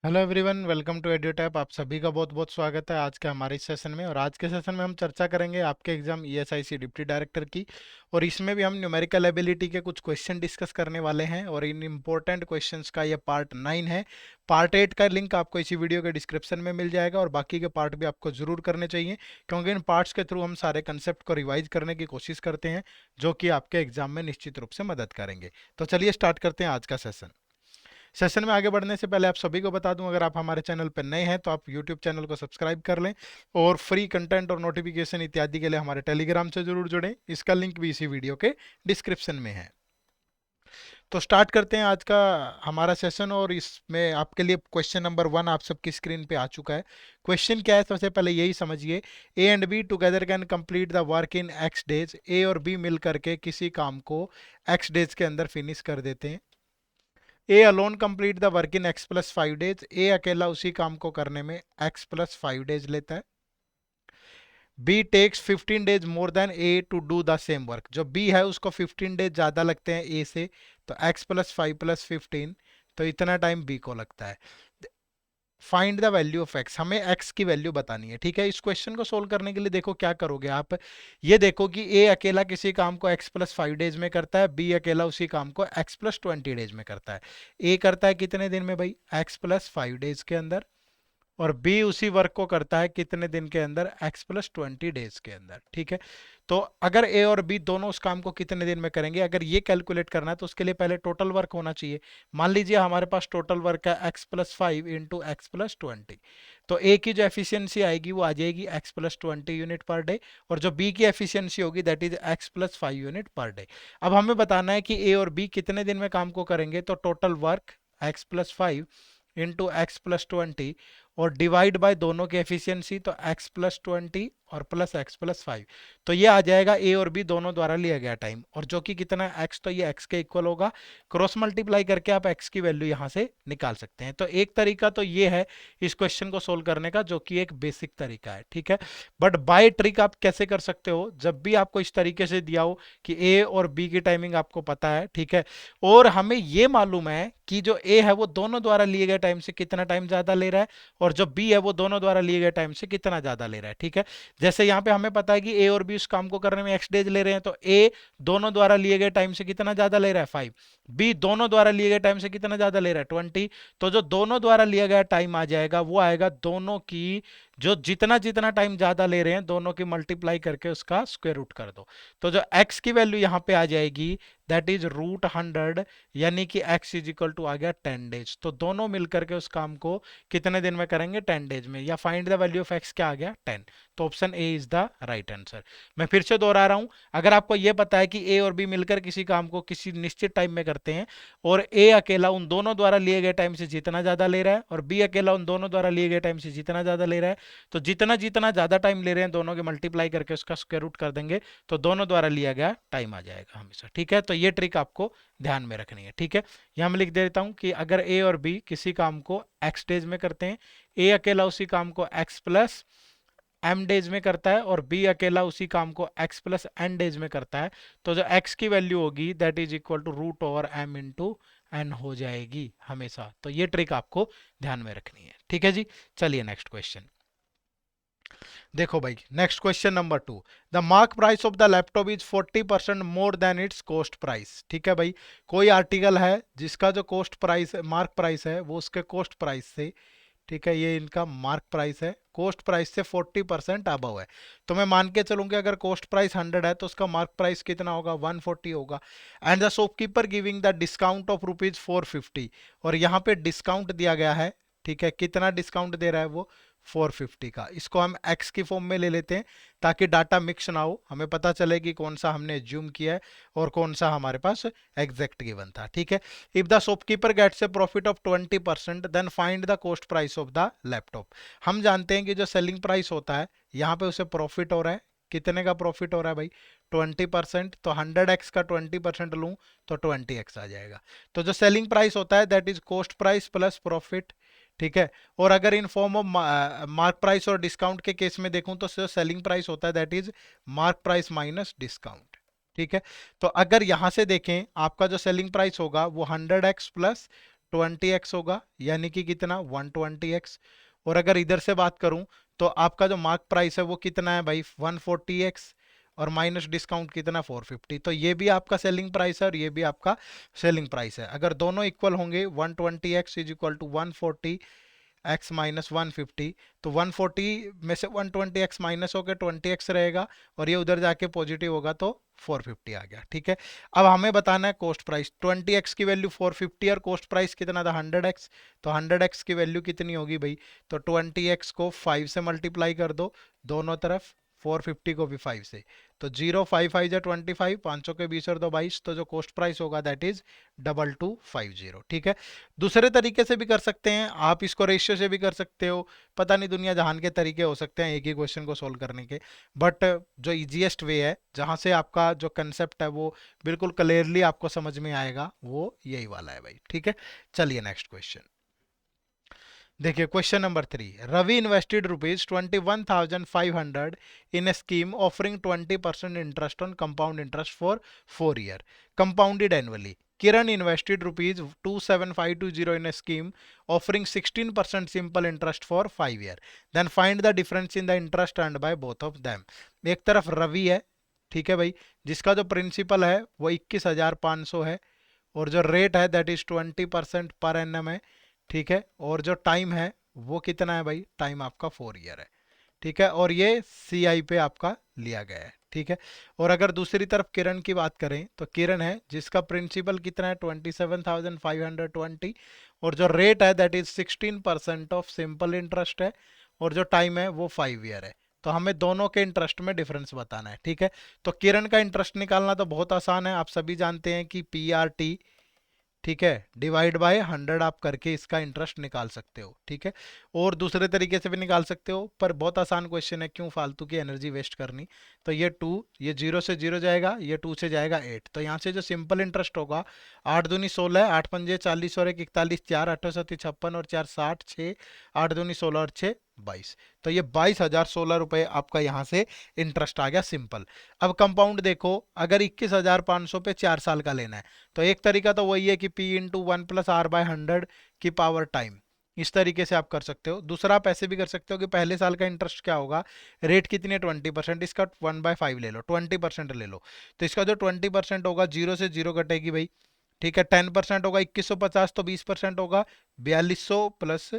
Hello everyone, welcome to Edutap. आप सभी का बहुत बहुत स्वागत है आज के हमारे इस सेशन में। और आज के सेशन में हम चर्चा करेंगे आपके एग्जाम ईएसआईसी डिप्टी डायरेक्टर की। और इसमें भी हम न्यूमेरिकल एबिलिटी के कुछ क्वेश्चन डिस्कस करने वाले हैं। और इन इंपॉर्टेंट क्वेश्चंस का ये पार्ट 9 है। पार्ट 8 का लिंक आपको इसी वीडियो के डिस्क्रिप्शन में मिल जाएगा। और बाकी के पार्ट भी आपको जरूर करने चाहिए, क्योंकि इन पार्ट्स के थ्रू हम सारे कंसेप्ट को रिवाइज करने की कोशिश करते हैं, जो कि आपके एग्जाम में निश्चित रूप से मदद करेंगे। तो चलिए स्टार्ट करते हैं आज का सेशन। सेशन में आगे बढ़ने से पहले आप सभी को बता दूं, अगर आप हमारे चैनल पर नए हैं तो आप यूट्यूब चैनल को सब्सक्राइब कर लें। और फ्री कंटेंट और नोटिफिकेशन इत्यादि के लिए हमारे टेलीग्राम से जरूर जुड़ें। इसका लिंक भी इसी वीडियो के डिस्क्रिप्शन में है। तो स्टार्ट करते हैं आज का हमारा सेशन। और इसमें आपके लिए क्वेश्चन नंबर 1 आप सबकी स्क्रीन पे आ चुका है। क्वेश्चन क्या है, सबसे पहले यही समझिए। A and B together can complete the work in X days. A और बी मिल करके किसी काम को एक्स डेज के अंदर फिनिश कर देते हैं। A alone complete the work in X plus 5 days. A अकेला उसी काम को करने में एक्स प्लस 5 डेज लेता है। B takes 15 days more than A to do the same work. जो बी है उसको 15 डेज ज़्यादा लगते हैं ए से, तो एक्स प्लस 5 प्लस 15, तो इतना टाइम बी को लगता है। Find the value of x, हमें एक्स की वैल्यू बतानी है। ठीक है, इस क्वेश्चन को सोल्व करने के लिए देखो क्या करोगे आप। ये देखो कि ए अकेला किसी काम को एक्स प्लस 5 डेज में करता है, बी अकेला उसी काम को एक्स प्लस 20 डेज में करता है। ए करता है कितने दिन में भाई, एक्स प्लस 5 डेज के अंदर। और बी उसी वर्क को करता है कितने दिन के अंदर, एक्स प्लस 20 डेज के अंदर। ठीक है, तो अगर ए और बी दोनों उस काम को कितने दिन में करेंगे, अगर ये कैलकुलेट करना है तो उसके लिए पहले टोटल वर्क होना चाहिए। मान लीजिए हमारे पास टोटल वर्क है x plus 5 into x plus 20। तो ए की जो एफिशिएंसी आएगी वो आ जाएगी x plus 20 unit per day. और जो बी की एफिशिएंसी होगी that is x plus 5 unit per day. अब हमें बताना है कि ए और बी कितने दिन में काम को करेंगे, तो total work x+5 into x plus 20 और डिवाइड बाय दोनों की एफिशिएंसी, तो x+20 और प्लस x+5। तो ये आ जाएगा ए और बी दोनों द्वारा लिया गया टाइम, और जो कि कितना है x, तो ये x के इक्वल होगा। क्रॉस मल्टीप्लाई करके आप x की वैल्यू यहाँ से निकाल सकते हैं। तो एक तरीका तो ये है इस क्वेश्चन को सोल्व करने का, जो कि एक बेसिक तरीका है। ठीक है, बट बाय ट्रिक आप कैसे कर सकते हो, जब भी आपको इस तरीके से दिया हो कि ए और बी की टाइमिंग आपको पता है, ठीक है, और हमें ये मालूम है कि जो ए है वो दोनों द्वारा लिए गए टाइम से कितना टाइम ज्यादा ले रहा है, और जो बी है वो दोनों द्वारा लिए गए टाइम से कितना ज्यादा ले रहा है। ठीक है, जैसे यहाँ पे हमें पता है कि ए और बी उस काम को करने में एक्स डेज ले रहे हैं, तो ए दोनों द्वारा लिए गए टाइम से कितना ज्यादा ले रहा है, 5। बी दोनों द्वारा लिए गए टाइम से कितना ज्यादा ले रहा है, 20। तो जो दोनों द्वारा लिया गया टाइम आ जाएगा वो आएगा दोनों की, जो जितना जितना टाइम ज्यादा ले रहे हैं दोनों की मल्टीप्लाई करके उसका स्क्वायर रूट कर दो। तो जो एक्स की वैल्यू यहाँ पे आ जाएगी दैट इज √100, यानी कि x इज इक्वल टू आ गया 10 डेज। तो दोनों मिलकर के उस काम को कितने दिन में करेंगे, 10 डेज में। या find the value of x क्या आ गया, 10। तो option A is the right answer. मैं फिर से दोहरा रहा हूं, अगर आपको यह पता है कि ए और बी मिलकर किसी काम को किसी निश्चित टाइम में करते हैं, और ए अकेला उन दोनों द्वारा लिए गए टाइम से जितना ज्यादा ले रहा है, और बी अकेला उन दोनों द्वारा लिए गए टाइम से जितना ज्यादा ले रहा है, तो जितना जितना ज्यादा टाइम ले रहे हैं दोनों के मल्टीप्लाई करके उसका स्क्वायर रूट कर देंगे, तो दोनों द्वारा लिया गया टाइम आ जाएगा हमेशा। ठीक है, तो ये ट्रिक आपको ध्यान में रखनी है। ठीक है, यहां मैं लिख देता हूं कि अगर ए और बी किसी काम को एक्स डेज में करते हैं, ए अकेला उसी काम को एक्स प्लस एम डेज में करता है, और बी अकेला उसी काम को एक्स प्लस एन डेज में करता है, तो जो एक्स की वैल्यू होगी that is equal to √m into N हो जाएगी हमेशा। तो ये ट्रिक आपको ध्यान में रखनी है। ठीक है जी, चलिए नेक्स्ट क्वेश्चन देखो भाई। Next question number 2, the mark price of the laptop is 40% more than it's cost price. ठीक है भाई, कोई आर्टिकल है जिसका जो कॉस्ट प्राइस मार्क प्राइस है वो उसके कॉस्ट प्राइस से, ठीक है, ये इनका मार्क प्राइस है, कॉस्ट प्राइस से 40% अबव है। तो मैं मान के चलूँ कि अगर कॉस्ट प्राइस 100 है तो उसका मार्क प्राइस कितना होगा, 140 होगा। And the shopkeeper giving the discount of ₹450, और यहाँ पे डिस्काउंट दिया गया है। ठीक है, कितना डिस्काउंट दे रहा है वो, 450 का। इसको हम एक्स की फॉर्म में ले लेते हैं ताकि डाटा मिक्स ना हो, हमें पता चले कि कौन सा हमने ज्यूम किया है और कौन सा हमारे पास एग्जैक्ट गिवन था। ठीक है, if the shopkeeper gets a profit of 20% then find the cost price of the laptop. हम जानते हैं कि जो सेलिंग प्राइस होता है यहाँ पे उसे प्रॉफिट हो रहा है, कितने का प्रॉफिट हो रहा है भाई, 20%। तो 100x का 20% लूँ तो 20x आ जाएगा। तो जो सेलिंग प्राइस होता है that is cost price plus profit. ठीक है, और अगर in form of mark price और डिस्काउंट के केस में देखूं तो सेलिंग प्राइस होता है that is mark price minus discount. ठीक है, तो अगर यहां से देखें आपका जो सेलिंग प्राइस होगा वो 100x प्लस 20x होगा, यानी कि कितना 120x। और अगर इधर से बात करूं तो आपका जो मार्क प्राइस है वो कितना है भाई 140x, और माइनस डिस्काउंट कितना 450। तो ये भी आपका सेलिंग प्राइस है और ये भी आपका सेलिंग प्राइस है। अगर दोनों इक्वल होंगे 120x is equal to 140 X minus 150, तो 140 में से 120x माइनस होकर 20x रहेगा, और ये उधर जाके पॉजिटिव होगा तो 450 आ गया। ठीक है, अब हमें बताना है कॉस्ट प्राइस। 20x की वैल्यू 450 और कॉस्ट प्राइस कितना था 100x, तो 100x की वैल्यू कितनी होगी भाई, तो 20x को 5 से मल्टीप्लाई कर दो दोनों तरफ, 450 को भी 5 से, तो 0 5 5 या 25, 500 के 20 और 2 22, तो जो कॉस्ट प्राइस होगा दैट इज 2250। ठीक है, दूसरे तरीके से भी कर सकते हैं आप, इसको रेशियो से भी कर सकते हो, पता नहीं दुनिया जहान के तरीके हो सकते हैं एक ही क्वेश्चन को सोल्व करने के, बट जो इजीएस्ट वे है जहां से आपका जो कंसेप्ट है वो बिल्कुल क्लियरली आपको समझ में आएगा, वो यही वाला है भाई। ठीक है, चलिए नेक्स्ट क्वेश्चन देखिए। Question number 3, Ravi invested ₹21,500 in a scheme offering 20% interest on compound interest for 4 year compounded annually. Kiran invested ₹27,520 in a scheme offering 16% simple interest for 5 year. Then find the difference in the interest earned by both of them. एक तरफ रवि है, ठीक है भाई, जिसका जो principal है वो 21,500 है, और जो रेट है दैट इज 20% पर एनम है। ठीक है, और जो टाइम है वो कितना है भाई, टाइम आपका 4 year है। ठीक है, और ये सी आई पे आपका लिया गया है। ठीक है, और अगर दूसरी तरफ किरण की बात करें तो किरण है जिसका प्रिंसिपल कितना है 27,520, और जो रेट है that is 16% of simple interest है, और जो टाइम है वो 5 year है। तो हमें दोनों के इंटरेस्ट में डिफरेंस बताना है। ठीक है, तो किरण का इंटरेस्ट निकालना तो बहुत आसान है, आप सभी जानते हैं कि PRT, ठीक है, डिवाइड बाय 100 आप करके इसका इंटरेस्ट निकाल सकते हो। ठीक है, और दूसरे तरीके से भी निकाल सकते हो, पर बहुत आसान क्वेश्चन है, क्यों फालतू की एनर्जी वेस्ट करनी। तो ये 2, ये 0 से 0 जाएगा, ये 2 से जाएगा 8, तो यहाँ से जो सिंपल इंटरेस्ट होगा 8 दूनी 16, 8 पंजे 40 और 1 41, 4 8 7 56 और 4 60, 6 8 दूनी 16 और 6 22, तो ये 22,016 रुपए आपका यहाँ से इंटरेस्ट आ गया सिंपल। अब कंपाउंड देखो, अगर 21,500 पे 4 साल का लेना है तो एक तरीका तो वही है कि P इंटू 1+R/100 की पावर टाइम, इस तरीके से आप कर सकते हो। दूसरा आप ऐसे भी कर सकते हो कि पहले साल का इंटरेस्ट क्या होगा, रेट कितनी है 20%, इसका 1/5 ले लो, 20% ले लो, तो इसका जो 20% होगा 0 से 0 कटेगी भाई। ठीक है, 10% होगा 2150, तो 20% होगा 4200 प्लस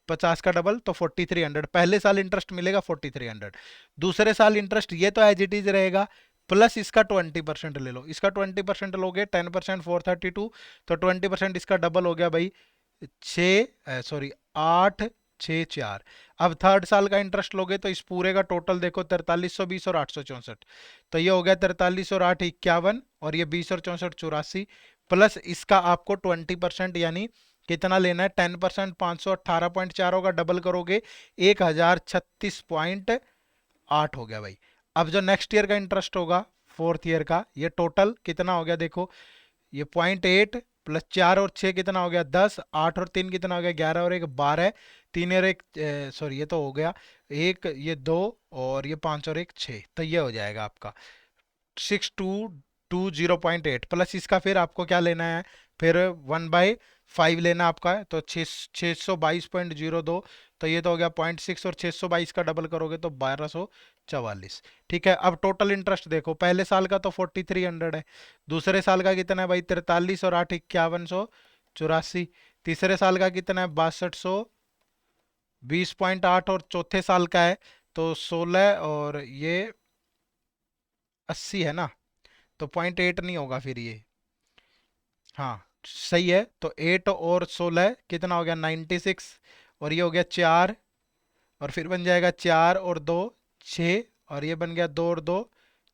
50 का डबल तो 4300, पहले साल इंटरेस्ट मिलेगा 4300, दूसरे साल इंटरेस्ट ये तो एज इट इज रहेगा, प्लस इसका 20% ले लो, इसका 20% लोगे 10% 432, तो 20% इसका डबल हो गया भाई 8 6 4। अब थर्ड साल का इंटरेस्ट लोगे तो इस पूरे का टोटल देखो 4320 और 864, तो ये हो गया 43 और 8 51, और ये 20 और 64 84, प्लस इसका आपको 20% यानी कितना लेना है 10%, 518.4 होगा, डबल करोगे 1036.8 हो गया भाई। अब जो नेक्स्ट ईयर का इंटरेस्ट होगा फोर्थ ईयर का, ये टोटल कितना हो गया देखो, ये 0.8 प्लस 4 और 6 कितना हो गया 10, 8 और 3 कितना हो गया 11 और 1 12, 3 और 1 सॉरी ये तो हो गया 1, ये 2 और ये 5 और 1 6, तो ये हो जाएगा आपका 6220.8, प्लस इसका फिर आपको क्या लेना है, फिर 1/5 लेना आपका है, तो 622.02, तो ये तो हो गया 0.6, और 622 का डबल करोगे तो 1244। ठीक है, अब टोटल इंटरेस्ट देखो, पहले साल का तो 4300 है, दूसरे साल का कितना है भाई 43 और 8 5184, तीसरे साल का कितना है 6220.8, और चौथे साल का है तो 16 और ये 80 है ना, तो 0.8 नहीं होगा फिर ये, हाँ सही है, तो 8 और 16 कितना हो गया 96, और ये हो गया 4, और फिर बन जाएगा 4 और 2 6, और ये बन गया 2 और 2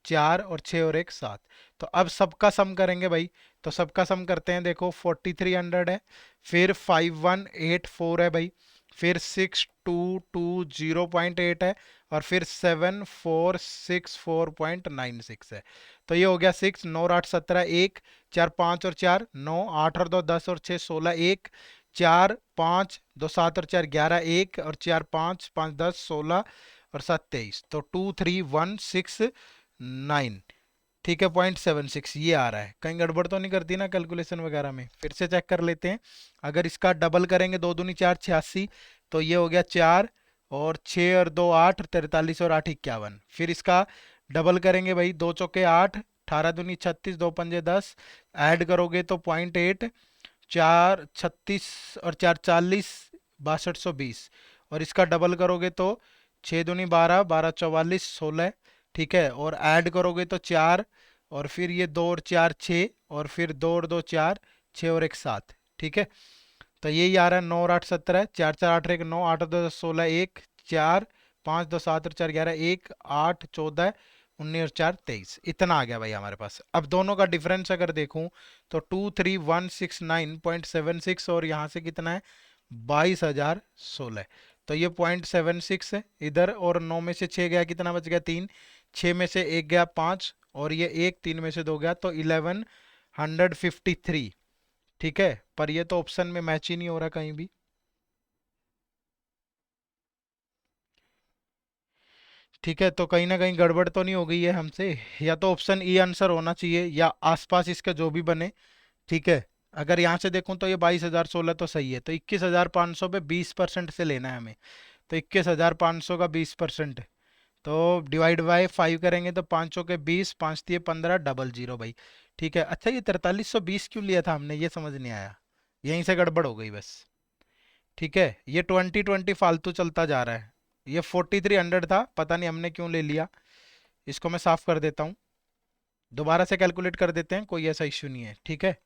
4, और 6 और 1 7। तो अब सबका सम करेंगे भाई, तो सबका सम करते हैं, देखो 4300 है, फिर 5184 है भाई, फिर 6220.8 है, और फिर 7464.96 है, तो ये हो गया 6 9 और 8 17, 1 4 5 और 4 9, 8 और 2 10 और 6 16, 1 4 5 2 7 और 4 11, 1 और 4 5 5 10 16 और 7 23, तो 23169। ठीक है, 0.76 ये आ रहा है। कहीं गड़बड़ तो नहीं करती ना कैलकुलेशन वगैरह में? फिर से चेक कर लेते हैं। अगर इसका डबल करेंगे, दो दूनी चार, 86, तो ये हो गया 4 और 6 और 2 8, 43 और 8 51। फिर इसका डबल करेंगे भाई, दो चौके 8, 18 दूनी 36, दो पंजे 10, ऐड करोगे तो 0.8, 4 36 और 4 40, 6220। और इसका डबल करोगे तो 6 दूनी 12, 12 44 16। ठीक है, और ऐड करोगे तो 4, और फिर ये 2 और 4 6, और फिर 2 और 2 4, 6 और 1 7। ठीक है, तो यही आ रहा है 9 और 8 17, 4 4 8 1 9, 8 और 2 16 1 4, 5 2 7 और 4 11 1 8 14 19 और 4 23। इतना आ गया भाई हमारे पास। अब दोनों का डिफरेंस अगर देखूं तो 23169.76 और यहाँ से कितना है 22,016। तो ये 0.76 है इधर, और 9 में से 6 गया, कितना बच गया 3, 6 में से 1 गया 5, और ये 1 3 में से 2 गया, तो 1153। ठीक है, पर ये तो ऑप्शन में मैच ही नहीं हो रहा कहीं भी। ठीक है, तो कहीं ना कहीं गड़बड़ तो नहीं हो गई है हमसे? या तो ऑप्शन ई आंसर होना चाहिए, या आसपास इसका जो भी बने। ठीक है, अगर यहाँ से देखूं तो ये 22,016 तो सही है, तो 21,500 पे 20% से लेना है हमें। तो 21,500 का 20%, तो डिवाइड बाय 5 करेंगे तो 5 के 20, 5 दिए 15, डबल जीरो भाई। ठीक है, अच्छा ये 4320 क्यों लिया था हमने, ये समझ नहीं आया, यहीं से गड़बड़ हो गई बस। ठीक है, ये 2020 फालतू चलता जा रहा है। ये 4300 था, पता नहीं हमने क्यों ले लिया। इसको मैं साफ कर देता हूँ, दोबारा से कैलकुलेट कर देते हैं, कोई ऐसा इश्यू नहीं है। ठीक है,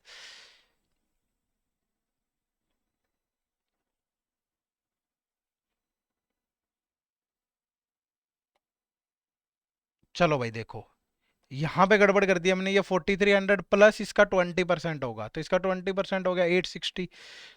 चलो भाई देखो, यहाँ पे गड़बड़ कर दी हमने। ये 4300 प्लस इसका 20% होगा, तो इसका 20% हो गया 860।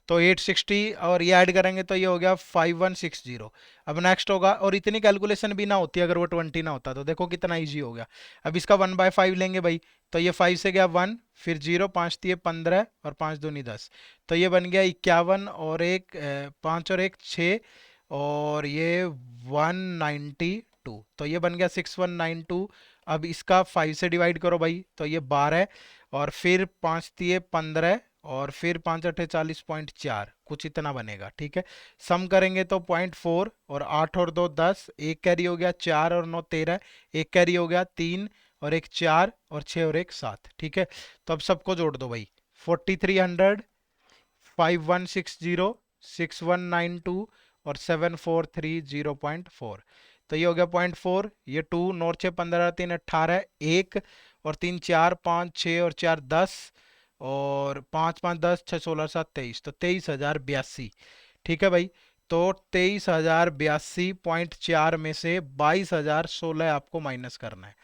तो 860 और ये ऐड करेंगे तो ये हो गया 5160। अब नेक्स्ट होगा, और इतनी कैलकुलेशन भी ना होती अगर वो 20 ना होता, तो देखो कितना इजी हो गया। अब इसका 1/5 लेंगे भाई, तो ये 5 से गया 1, फिर 0, 5 दिए 15 और 5 दूनी 10, तो ये बन गया 51 और एक 5 और एक 6, और ये 192, तो ये बन गया 6192। अब इसका 5 से डिवाइड करो भाई, तो ये 12, और फिर 5 दिए 15, और फिर 5 अठे 40.4, कुछ इतना बनेगा। ठीक है, सम करेंगे तो 0.4, और 8 और 2 10, एक कैरी हो गया 4 और 9 13, एक कैरी हो गया 3 और एक 4, और 6 और एक 7। ठीक है, तो अब सबको जोड़ दो भाई, 4300, 5160, 6192 और 7430.4। तो ये हो गया 0.4, ये 2 9 6 15 3 18, 1 और 3 4 5 6 और 4 10, और 5 5 10 6 16 7 23, तो 23,082। ठीक है भाई, तो 23,082.4 में से 22,016 आपको माइनस करना है।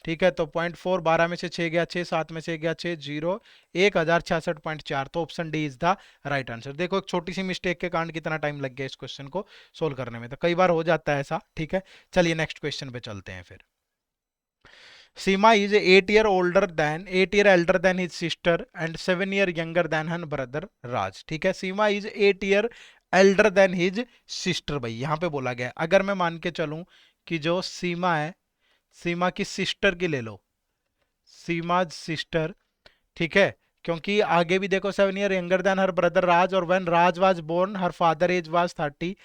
ठीक है, तो 0.4, 12 में से 6 गया 6, 7 में से गया 6, 0, 1066.4, तो option D is the right answer. देखो एक छोटी सी मिस्टेक के कारण कितना टाइम लग गया इस क्वेश्चन को सोल्व करने में, तो कई बार हो जाता है ऐसा। ठीक है, चलिए नेक्स्ट क्वेश्चन पे चलते हैं फिर। Seema is 8 year elder than his sister and 7 year younger than her brother Raj. ठीक है, Seema is 8 year elder than his sister। भाई यहाँ पे बोला गया है, अगर मैं मान के चलूं कि जो सीमा है, सीमा की सिस्टर की ले लो, सीमा सिस्टर। ठीक है, क्योंकि आगे भी देखो 7 year younger than her brother Raj, और when Raj was born her father age was 30,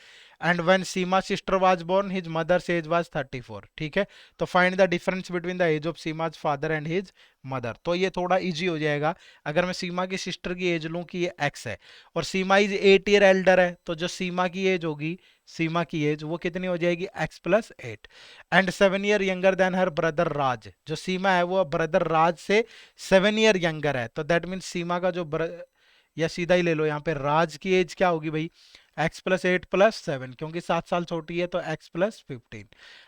and when Seema sister was born his mother's age was 34। ठीक है, तो find the difference between the age of Seema's father and his mother. तो ये थोड़ा easy हो जाएगा। अगर मैं सीमा की सिस्टर की एज लूं कि ये एक्स है, और सीमा इज 8 ईयर एल्डर है, तो जो सीमा की एज होगी, सीमा की एज वो कितनी हो जाएगी x+8, and 7 year younger than her brother Raj, जो सीमा है वो ब्रदर राज से 7 ईयर यंगर है, तो दैट मीन सीमा का जो या सीधा ही ले लो यहाँ पे राज की एज क्या होगी भाई, x+8+7, क्योंकि 7 साल छोटी है तो x+15।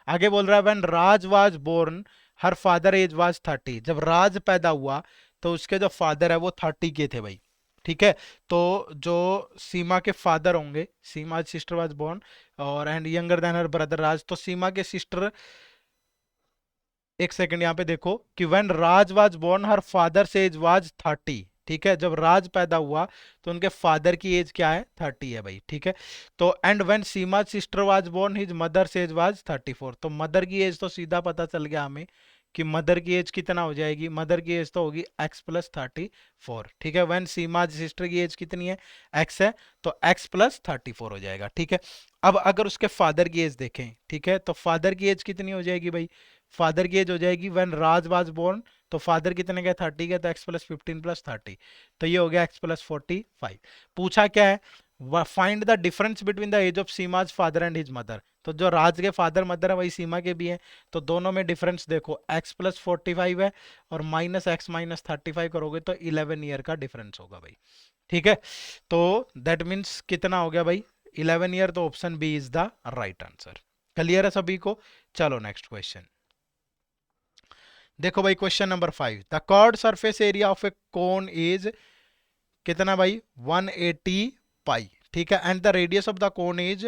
आगे बोल रहा है when Raj was born her father age was 30, जब राज पैदा हुआ तो उसके जो फादर है वो 30 के थे भाई। ठीक है, तो जो सीमा के फादर होंगे, सीमा सिस्टर वाज बोर्न और and younger than her brother Raj, तो सीमा के सिस्टर, एक सेकंड यहाँ पे देखो कि when Raj was born her father age was 30। ठीक है, जब राज पैदा हुआ तो उनके फादर की एज क्या है, 30 है भाई। ठीक है, तो and when Seema sister was born his mother age was 34, तो मदर की एज तो सीधा पता चल गया हमें कि मदर की एज कितना हो जाएगी, मदर की एज तो होगी x प्लस 34, ठीक है। व्हेन सीमाज सिस्टर की एज कितनी है, x है, तो x प्लस 34 हो जाएगा, ठीक है। अब अगर उसके फादर की एज देखें, ठीक है, तो फादर की एज कितनी हो जाएगी भाई, फादर की एज हो जाएगी व्हेन राज वाज बोर्न, तो फादर कितने का 30 का, तो x प्लस 15 प्लस 30, तो ये हो गया x प्लस 45। पूछा क्या है, find the difference between the age of Seema's father and his mother. तो जो राज के फादर मदर है वही सीमा के भी हैं, तो दोनों में डिफरेंस देखो, x प्लस 45 है और माइनस एक्स माइनस 35 करोगे तो 11 ईयर का डिफरेंस होगा भाई, ठीक है। तो दैट मीन्स कितना हो गया भाई, 11 ईयर, तो option B is the right answer. Clear है सभी को। चलो नेक्स्ट क्वेश्चन देखो भाई, question number 5, the curved surface area of a cone is कितना भाई, 180 पाई, ठीक है, and the radius of the cone is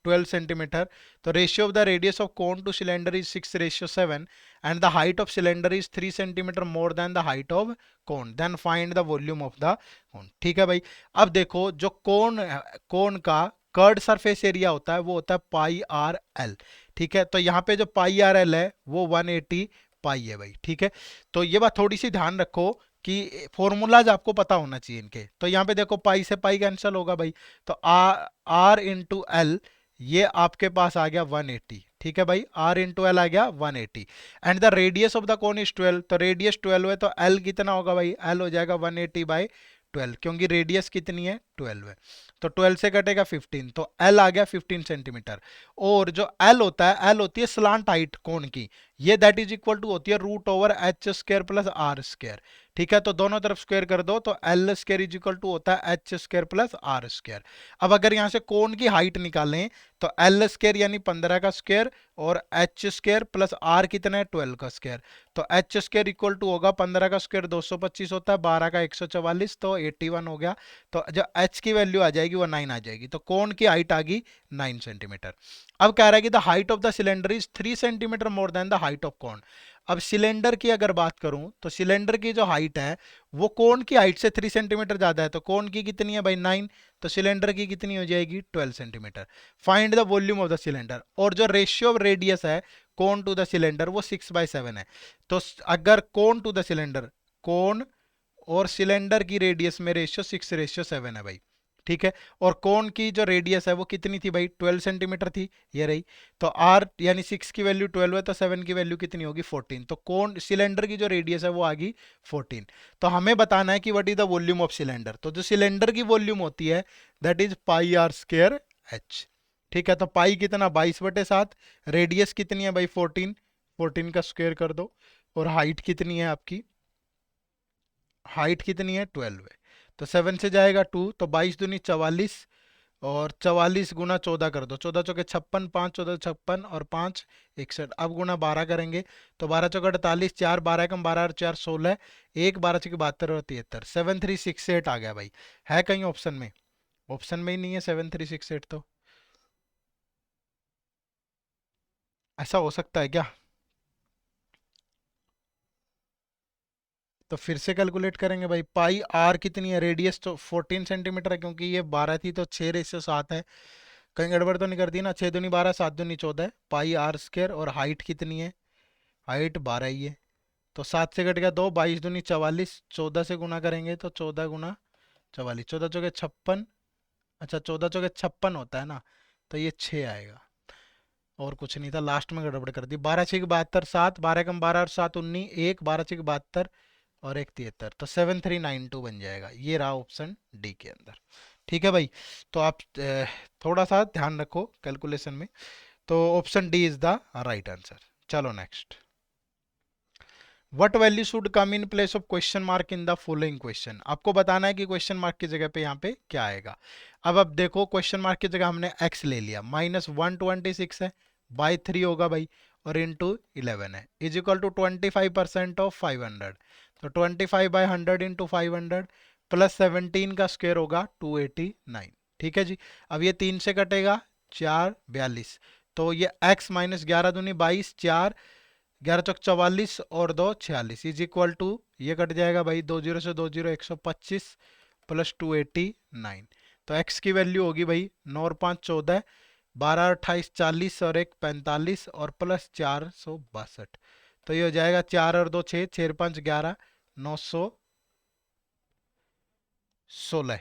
12 centimetre. तो ratio of the radius of cone to cylinder is 6:7 and the height of cylinder is 3 centimetre more than the height of cone, then find the volume of the cone, ठीक है भाई। अब देखो जो कोन का curved surface area होता है वो होता है पाई आर एल, ठीक है। तो यहाँ पे जो पाई आर एल है वो 180 पाई है भाई, ठीक है। तो ये बात थोड़ी सी ध्यान रखो कि फॉर्मूलाज आपको पता होना चाहिए इनके। तो यहाँ पे देखो पाई से पाई कैंसिल होगा भाई, तो आर इंटू एल, ये आपके पास आ गया 180, ठीक है भाई, आर इंटू एल आ गया 180 and the radius of the cone is 12, तो रेडियस 12 है, तो एल कितना होगा भाई, एल हो जाएगा 180 बाई 12, क्योंकि रेडियस कितनी है 12 है, तो 12 से कटेगा 15, तो एल आ गया 15 सेंटीमीटर। और जो एल होता है, एल होती है स्लांट हाइट कोन की, ये दैट इज इक्वल टू होती है root over H square plus R square, ठीक है। तो दोनों तरफ स्क्वायर कर दो, तो L square is equal to होता है H square plus R square. अब अगर यहाँ से कोन की हाइट निकालें तो एल स्क्वायर यानी 15 का स्क्वायर और एच स्क्वायर प्लस आर कितना है 12 का स्क्वायर, तो एच स्क्वायर इक्वल टू होगा 15 का स्क्वायर 225 होता है, 12 का 144, तो 81 हो गया। तो जो एच की वैल्यू आ जाएगी वो 9 आ जाएगी, तो कोन की हाइट आ गई 9 सेंटीमीटर। अब कह रहा है कि the height of the cylinder is 3 centimetre more than the height of कोन। अब सिलेंडर की अगर बात करूं तो सिलेंडर की जो हाइट है वो कोन की हाइट से 3 सेंटीमीटर ज्यादा है, तो कोन की कितनी है भाई 9, तो सिलेंडर की कितनी हो जाएगी 12 centimetre. Find the volume of the cylinder, और जो रेशियो ऑफ रेडियस है कोन टू द सिलेंडर वो 6/7 है। तो अगर कोन टू द सिलेंडर, कोन और सिलेंडर की रेडियस में रेशियो 6:7 है भाई, ठीक है। और कोन की जो रेडियस है वो कितनी थी भाई 12 सेंटीमीटर थी, ये रही। तो आर यानी 6 की वैल्यू 12 है, तो 7 की वैल्यू कितनी होगी 14, तो कोन सिलेंडर की जो रेडियस है वो आ गई 14। तो हमें बताना है कि what is the volume of cylinder, तो जो सिलेंडर की वॉल्यूम होती है that is pi R square H, ठीक है। तो पाई कितना 22/7, रेडियस कितनी है भाई 14, 14 का स्क्वायर कर दो, और हाइट कितनी है आपकी, हाइट कितनी है 12 है, तो 7 से जाएगा 2, तो 22 दूनी 44, और 44 गुना 14 कर दो, 14 चौके 56, 5 14 56 और 5 61, अब गुना 12 करेंगे तो 12 चौके 48, 4 12 कम 12 और 4 16, 1 12 चौके 72 और 73, 7368 आ गया भाई। है कहीं ऑप्शन में, ऑप्शन में ही नहीं है 7368, तो ऐसा हो सकता है क्या, तो फिर से कैलकुलेट करेंगे भाई। पाई आर कितनी है, रेडियस तो 14 सेंटीमीटर है, क्योंकि ये 12 थी तो 6:7 है, कहीं गड़बड़ तो नहीं कर दी ना, 6 दूनी 12 7 दूनी 14 पाई आर स्क्वायर, और हाइट कितनी है, हाइट 12 ही है, तो 7 से कट गया 2, 22 दूनी 44, 14 से गुना करेंगे तो 14 गुना 44, 14 चौके 56, अच्छा 14 चौके 56 होता है ना, तो ये 6 आएगा, और कुछ नहीं था, लास्ट में गड़बड़ कर दी। 12 6 72, 7 12 कम 12 और 7 19, 1 12 6 72 और 1 73, तो 7392 बन जाएगा, ये रहा ऑप्शन डी के अंदर, ठीक है भाई। तो आप थोड़ा सा ध्यान रखो कैलकुलेशन में, तो option D is the right answer. चलो next, what value should come in place of question mark in the following question, आपको बताना है कि क्वेश्चन मार्क की जगह पे यहाँ पे क्या आएगा। अब देखो क्वेश्चन मार्क की जगह हमने x ले लिया, -126 है, बाई 3 होगा भाई, और इंटू 11 है, इज इक्वल टू 25% ऑफ 500, तो 25/100 इंटू 500 प्लस 17 का स्क्वायर होगा 289, ठीक है जी। अब ये 3 से कटेगा 4 42, तो ये x माइनस 11 दूनी 22, 4 11 चौक 44 और 2 46 इज इक्वल टू, ये कट जाएगा भाई 20 से 20 125 प्लस 289, तो x की वैल्यू होगी भाई 9 और 5 14, 12 28 40 और 1 45 और प्लस 462, तो ये हो जाएगा 4 और 2 6, 6 5 11, 916।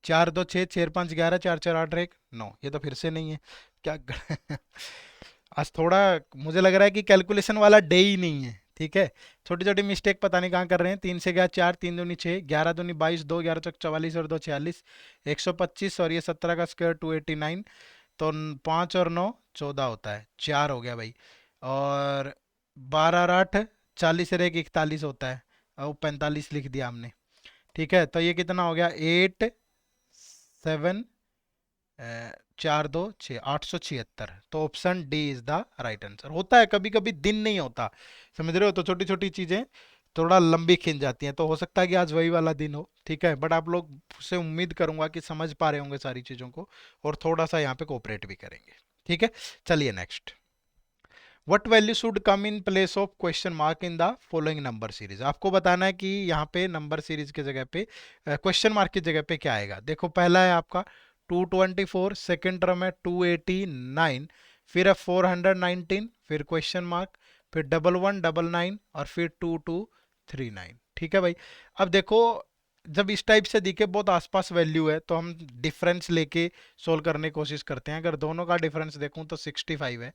4 2 6, 6 5 11, 4 4 8 1 9। ये तो फिर से नहीं है क्या। आज थोड़ा मुझे लग रहा है कि कैलकुलेशन वाला डे ही नहीं है। ठीक है, छोटी छोटी मिस्टेक पता नहीं कहाँ कर रहे हैं। 3 से गया 4, 3 दूनी 6, 11 दूनी 22, 2 11 चौक 44 और 2 46, 125 और ये 17 का स्क्वायर 289। तो 5 और 9 14 होता है, 4 हो गया भाई। और 12 और 8 40 और 1 41 होता है, और 45 लिख दिया हमने। ठीक है, तो ये कितना हो गया, 8 7 4 2 6, 876। तो option D is the right answer. होता है कभी कभी, दिन नहीं होता, समझ रहे हो, तो छोटी छोटी चीजें थोड़ा लंबी खिंच जाती हैं। तो हो सकता है कि आज वही वाला दिन हो। ठीक है, बट आप लोग से उम्मीद करूंगा कि समझ पा रहे होंगे सारी चीजों को, और थोड़ा सा यहाँ पे कोऑपरेट भी करेंगे। ठीक है, चलिए next. What value should come in place of question mark in the following number series. आपको बताना है कि यहाँ पे नंबर सीरीज की जगह पे क्वेश्चन मार्क की जगह पे क्या आएगा। देखो, पहला है आपका 224, सेकेंड टर्म है 289, फिर है 419, फिर क्वेश्चन मार्क, फिर 1199 और फिर 2239। ठीक है भाई। अब देखो, जब इस टाइप से दिखे बहुत आसपास वैल्यू है तो हम डिफरेंस लेके सोल्व करने की कोशिश करते हैं। अगर दोनों का डिफरेंस देखूं तो 65 है।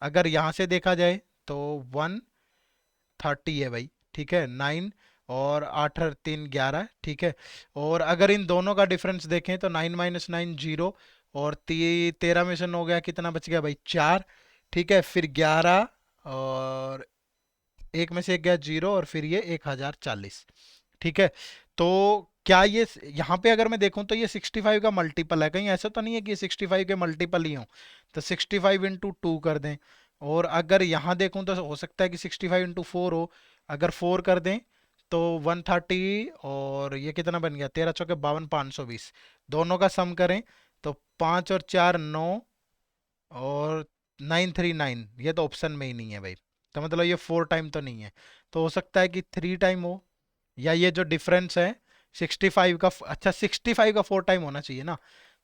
अगर यहाँ से देखा जाए तो 130 है भाई। ठीक है, 9 और 8 और 3 11। ठीक है, और अगर इन दोनों का डिफरेंस देखें तो 9 माइनस 9 0, और 13 में से 9 गया, कितना बच गया भाई, 4। ठीक है, फिर 11 और एक में से एक गया 0, और फिर ये 1040। ठीक है, तो क्या ये यहाँ पे अगर मैं देखूं तो ये 65 का मल्टीपल है, कहीं ऐसा तो नहीं है कि ये 65 के मल्टीपल ही हो। तो 65 इंटू 2 कर दें, और अगर यहाँ देखूं तो हो सकता है कि 65 इंटू 4 हो। अगर 4 कर दें तो 130, और ये कितना बन गया, 13 चौके 52, 520। दोनों का सम करें तो 5 और 4 9, और 939, ये तो ऑप्शन में ही नहीं है भाई। तो मतलब ये 4 टाइम तो नहीं है, तो हो सकता है कि 3 टाइम हो, या ये जो डिफरेंस है 65 का, अच्छा 65 का 4 टाइम होना चाहिए ना।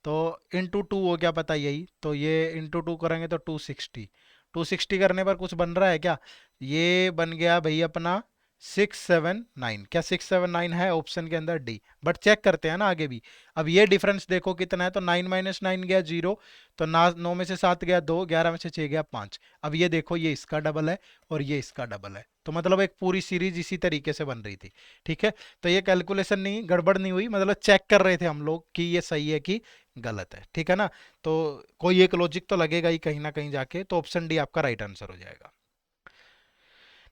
तो इंटू 2 हो, क्या पता यही, तो ये इंटू 2 करेंगे तो 260। 260 करने पर कुछ बन रहा है क्या, ये बन गया भाई अपना 679। क्या 679 है ऑप्शन के अंदर, डी। बट चेक करते हैं ना आगे भी। अब ये डिफरेंस देखो कितना है, तो 9 माइनस 9 गया 0, तो ना 9 में से 7 गया 2, 11 में से 6 गया 5। अब ये देखो, ये इसका डबल है और ये इसका डबल है, तो मतलब एक पूरी सीरीज इसी तरीके से बन रही थी। ठीक है, तो ये कैलकुलेशन नहीं, गड़बड़ नहीं हुई, मतलब चेक कर रहे थे हम लोग कि ये सही है कि गलत है। ठीक है ना, तो कोई एक लॉजिक तो लगेगा ही कहीं ना कहीं जाके, तो ऑप्शन डी आपका राइट आंसर हो जाएगा।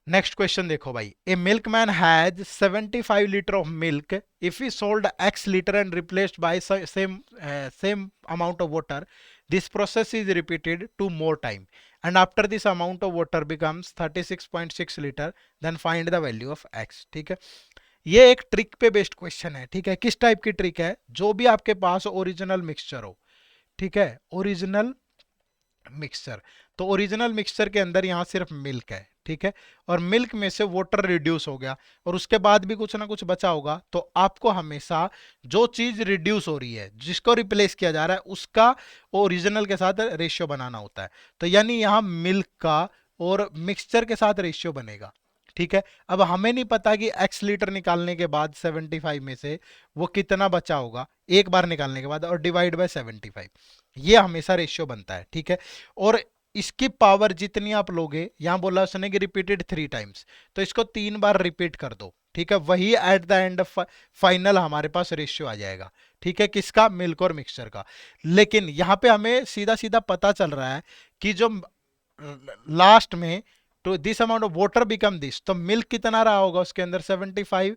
नेक्स्ट क्वेश्चन देखो भाई, a milkman has 75 litre of milk. If he sold x litre and replaced by same amount of water, this process is repeated 2 more time, and after this amount of water becomes 36.6 litre, then find the value of x। ठीक है, ये एक trick पे based question है। ठीक है, किस type की ट्रिक है, जो भी आपके पास ओरिजिनल मिक्सचर हो। ठीक है, ओरिजिनल मिक्सचर, तो ओरिजिनल मिक्सचर के अंदर यहाँ सिर्फ मिल्क है। ठीक है, और मिल्क में से वाटर रिड्यूस हो गया, और उसके बाद भी कुछ ना कुछ बचा होगा, तो आपको हमेशा जो चीज रिड्यूस हो रही है, जिसको रिप्लेस किया जा रहा है, उसका ओरिजिनल के साथ रेशियो बनाना होता है। तो यानी यहाँ मिल्क का और मिक्सचर के साथ रेशियो बनेगा। ठीक है, अब हमें नहीं पता कि x लीटर निकालने के बाद 75 में से वो कितना बचा होगा एक बार निकालने के बाद, और डिवाइड बाय 75, ये हमेशा रेशियो बनता है। ठीक है, और इसकी पावर जितनी आप लोगे, यहां बोला उसने कि रिपीटेड 3 टाइम्स, तो इसको 3 बार रिपीट कर दो। ठीक है, वही एट द एंड फाइनल हमारे पास रेशियो आ जाएगा। ठीक है, किसका, मिल्क और मिक्सचर का। लेकिन यहां पे हमें सीधा सीधा पता चल रहा है कि जो लास्ट में तो this amount of water become this, तो मिल्क कितना रहा होगा उसके अंदर, 75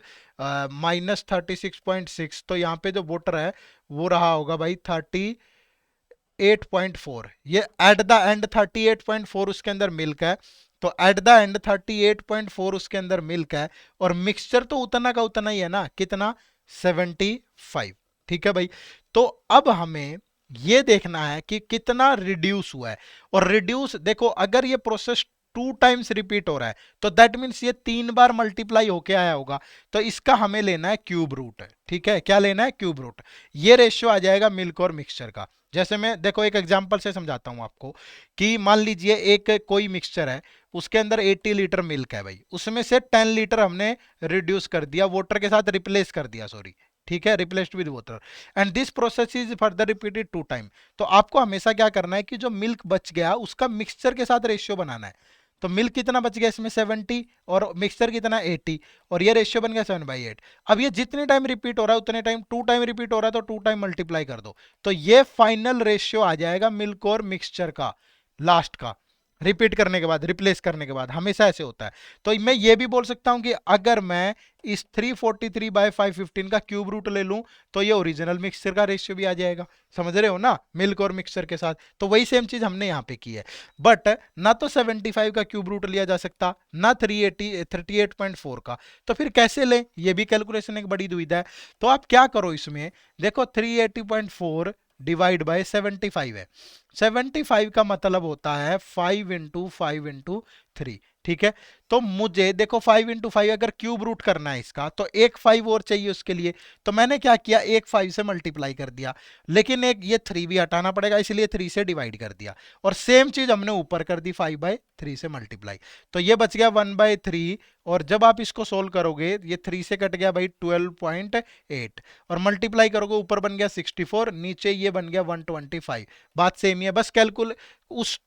माइनस 36.6, तो यहाँ पे जो वाटर है वो रहा होगा भाई 38.4। ये एट द एंड 38.4 उसके अंदर मिल्क है, तो एट द एंड 38.4 उसके अंदर मिल्क है, और मिक्सचर तो उतना का उतना ही है ना, कितना, 75। ठीक है भाई, तो अब हमें ये देखना है कि कितना रिड्यूस हुआ है। और रिड्यूस देखो, अगर ये प्रोसेस 2 टाइम्स रिपीट हो रहा है, तो दैट मीन्स ये 3 बार मल्टीप्लाई होके आया होगा, तो इसका हमें लेना है क्यूब रूट है। ठीक है, क्या लेना है, क्यूब रूट। ये रेशियो आ जाएगा मिल्क और मिक्सचर का। जैसे मैं देखो एक एग्जांपल से समझाता हूं आपको कि मान लीजिए एक कोई मिक्सचर है, उसके अंदर 80 लीटर मिल्क है भाई, उसमें से 10 लीटर हमने रिड्यूस कर दिया, वाटर के साथ रिप्लेस कर दिया, सॉरी, ठीक है, replaced with water, and this process is further repeated 2 time. तो आपको हमेशा क्या करना है कि जो मिल्क बच गया उसका मिक्सचर के साथ रेशियो बनाना है। तो मिल्क कितना बच गया इसमें 70 और मिक्सचर कितना 80, और ये रेशियो बन गया 7/8। अब ये जितने टाइम रिपीट हो रहा है उतने टाइम 2 टाइम रिपीट हो रहा है तो 2 टाइम मल्टीप्लाई कर दो, तो ये फाइनल रेशियो आ जाएगा मिल्क और मिक्सचर का, लास्ट का, रिपीट करने के बाद, रिप्लेस करने के बाद, हमेशा ऐसे होता है। तो मैं ये भी बोल सकता हूं कि अगर मैं इस 343/515 का क्यूब रूट ले लूं तो ये ओरिजिनल मिक्सचर का रेशियो भी आ जाएगा। समझ रहे हो ना, मिल्क और मिक्सचर के साथ। तो वही सेम चीज हमने यहाँ पे की है, बट ना तो 75 का क्यूब रूट लिया जा सकता, ना 38.4 का, तो फिर कैसे लें, ये भी कैलकुलेशन एक बड़ी दुविधा है। तो आप क्या करो इसमें, देखो 380.4 डिवाइड बाय 75 है, 75 का मतलब होता है 5 × 5 × 3, ठीक है। तो मुझे देखो 5 × 5 अगर क्यूब रूट करना है इसका तो एक 5 और चाहिए उसके लिए, तो मैंने क्या किया, एक 5 से मल्टीप्लाई कर दिया, लेकिन एक ये 3 भी हटाना पड़ेगा इसलिए 3 से डिवाइड कर दिया, और सेम चीज हमने ऊपर कर दी 5/3 से मल्टीप्लाई, तो ये बच गया 1/3, और जब आप इसको सोल्व करोगे ये 3 से कट गया भाई 12.8, और मल्टीप्लाई करोगे ऊपर बन गया 64, नीचे ये बन गया 125। बात सेम ही है, बस कैलकुल उस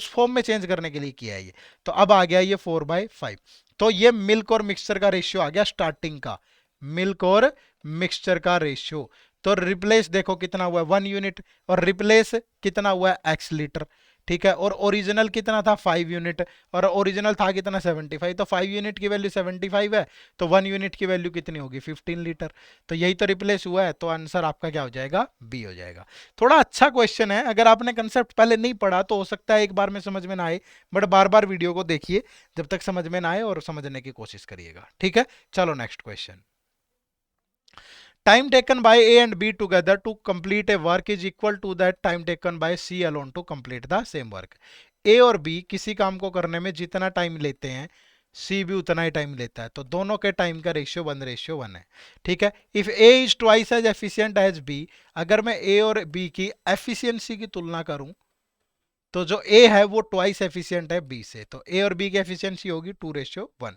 फॉर्म में चेंज करने के लिए किया है ये। तो अब आ गया ये 4/5। तो ये मिल्क और मिक्सचर का रेशियो आ गया स्टार्टिंग का, मिल्क और मिक्सचर का रेशियो। तो रिप्लेस देखो कितना हुआ है 1 यूनिट, और रिप्लेस कितना हुआ है x लीटर, ठीक है, और ओरिजिनल कितना था 5 यूनिट, और ओरिजिनल था कितना 75, तो 5 यूनिट की वैल्यू 75 है, तो 1 यूनिट की वैल्यू कितनी होगी 15 लीटर। तो यही तो रिप्लेस हुआ है, तो आंसर आपका क्या हो जाएगा, बी हो जाएगा। थोड़ा अच्छा क्वेश्चन है, अगर आपने कंसेप्ट पहले नहीं पढ़ा तो हो सकता है एक बार में समझ में ना आए, बट बार बार वीडियो को देखिए जब तक समझ में ना आए, और समझने की कोशिश करिएगा, ठीक है। चलो next question. Time taken by A and B together to complete a work is equal to that time taken by C alone to complete the same work. A और B किसी काम को करने में जितना टाइम लेते हैं C भी उतना ही टाइम लेता है, तो दोनों के टाइम का रेशियो 1:1 है, ठीक है। If A is twice as efficient as B, अगर मैं A और B की एफिशिएंसी की तुलना करूं तो जो A है वो ट्वाइस एफिशिएंट है B से, तो A और B की एफिशिएंसी होगी 2:1।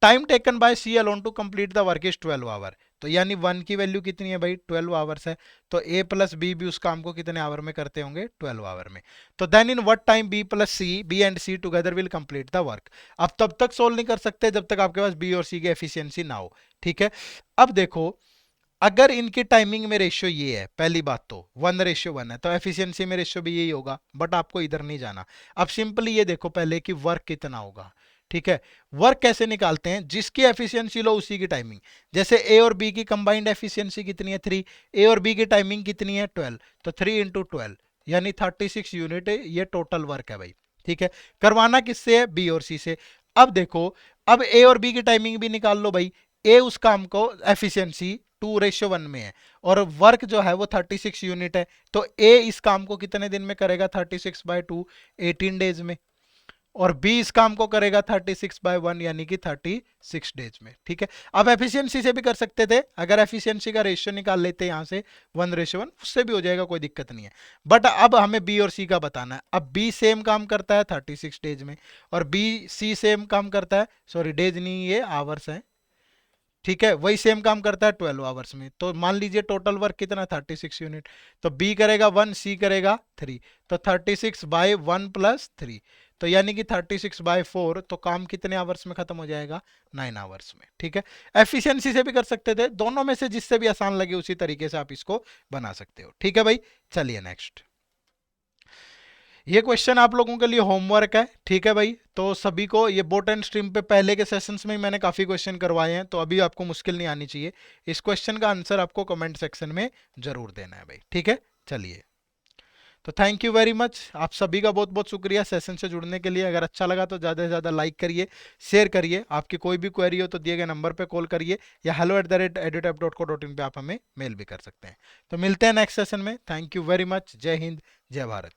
Time taken by C alone to complete the work is 12 hour, तो यानी 1 की वैल्यू कितनी है भाई 12 आवर्स है, तो A प्लस B भी उस काम को कितने आवर में करते होंगे 12 आवर में। तो then in what time B and C together will complete the work. अब तब तक सोल्व नहीं कर सकते जब तक आपके पास B और C की एफिशिएंसी ना हो, ठीक है। अब देखो अगर इनकी टाइमिंग में रेशियो ये है, पहली बात तो 1:1 है, तो एफिशिएंसी में रेशियो भी यही होगा, बट आपको इधर नहीं जाना। अब सिंपली ये देखो पहले कि वर्क कितना होगा, ठीक है। वर्क कैसे निकालते हैं, जिसकी एफिशिएंसी लो उसी की टाइमिंग। जैसे ए और बी की कंबाइंड एफिशिएंसी कितनी है 3, ए और बी की टाइमिंग कितनी है 12, तो 3 × 12 यानी 36 यूनिट ये टोटल वर्क है भाई, ठीक है। करवाना किससे है, बी और सी से। अब देखो अब ए और बी की टाइमिंग भी निकाल लो भाई, ए उस काम को एफिशिएंसी 2:1 में है, और वर्क जो है वो 36 यूनिट है, तो ए इस काम को कितने दिन में करेगा 36/2 18 डेज में, और बी इस काम को करेगा 36/1 यानी कि 36 डेज में, ठीक है। अब एफिशिएंसी से भी कर सकते थे, अगर एफिशिएंसी का रेशियो निकाल लेते यहां से 1:1 उससे भी हो जाएगा, कोई दिक्कत नहीं है, बट अब हमें बी और सी का बताना है। अब बी सेम काम करता है 36 डेज में, और बी सी सेम काम करता है, सॉरी डेज नहीं ये आवर्स है, ठीक है, वही सेम काम करता है 12 आवर्स में। तो मान लीजिए टोटल वर्क कितना 36 यूनिट, तो बी करेगा 1 सी करेगा 3, तो 36/1 + 3, तो यानी कि 36/4, तो काम कितने आवर्स में खत्म हो जाएगा 9 आवर्स में, ठीक है। एफिशिएंसी से भी कर सकते थे, दोनों में से जिससे भी आसान लगे उसी तरीके से आप इसको बना सकते हो, ठीक है भाई। चलिए नेक्स्ट, ये क्वेश्चन आप लोगों के लिए होमवर्क है, ठीक है भाई। तो सभी को ये बोट एंड स्ट्रीम पे पहले के सेशंस में ही मैंने काफ़ी क्वेश्चन करवाए हैं, तो अभी आपको मुश्किल नहीं आनी चाहिए। इस क्वेश्चन का आंसर आपको कमेंट सेक्शन में जरूर देना है भाई, ठीक है। चलिए, तो थैंक यू वेरी मच, आप सभी का बहुत बहुत शुक्रिया सेशन से जुड़ने के लिए। अगर अच्छा लगा तो ज़्यादा से ज़्यादा लाइक करिए, शेयर करिए। आपकी कोई भी क्वेरी हो तो दिए गए नंबर पे कॉल करिए, या hello@edutap.co.in पे आप हमें मेल भी कर सकते हैं। तो मिलते हैं नेक्स्ट सेशन में। थैंक यू वेरी मच, जय हिंद, जय भारत।